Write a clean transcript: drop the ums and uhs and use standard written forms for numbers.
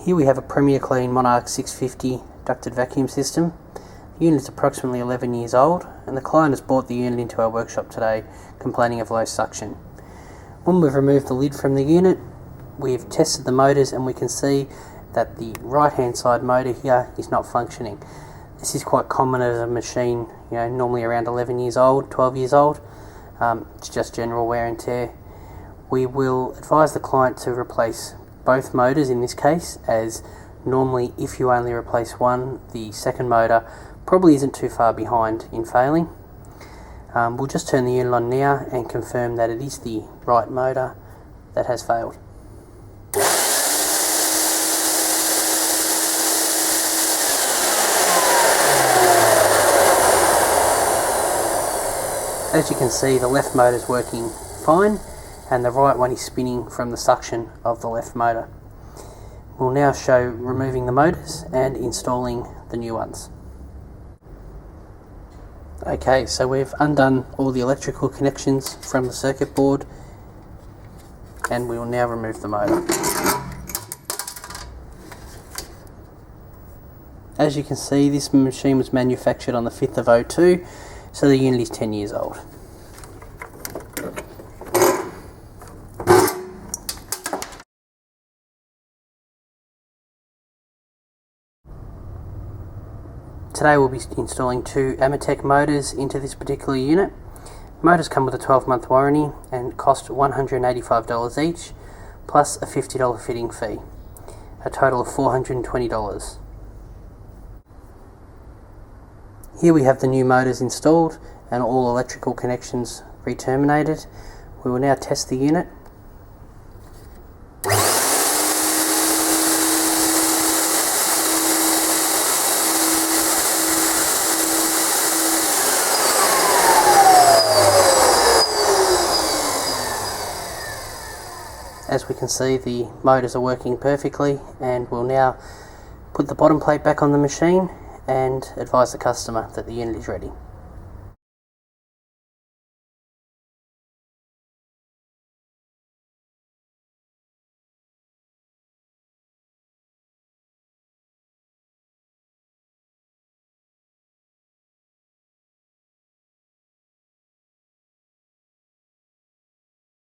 Here we have a Premier Clean Monarch 650 ducted vacuum system. The unit is approximately 11 years old and the client has brought the unit into our workshop today complaining of low suction. When we've removed the lid from the unit, we've tested the motors and we can see that the right hand side motor here is not functioning. This is quite common as a machine, normally around 11 years old, 12 years old. It's just general wear and tear. We will advise the client to replace both motors in this case, as normally if you only replace one, the second motor probably isn't too far behind in failing. We'll just turn the unit on now and confirm that it is the right motor that has failed. As you can see, the left motor is working fine and the right one is spinning from the suction of the left motor. We'll now show removing the motors and installing the new ones. Okay, so we've undone all the electrical connections from the circuit board and we will now remove the motor. As you can see, this machine was manufactured on the 5th of 02, so the unit is 10 years old. Today we'll be installing two Amatec motors into this particular unit. Motors come with a 12-month warranty and cost $185 each, plus a $50 fitting fee, a total of $420. Here we have the new motors installed and all electrical connections re-terminated. We will now test the unit. As we can see, the motors are working perfectly, and we'll now put the bottom plate back on the machine and advise the customer that the unit is ready.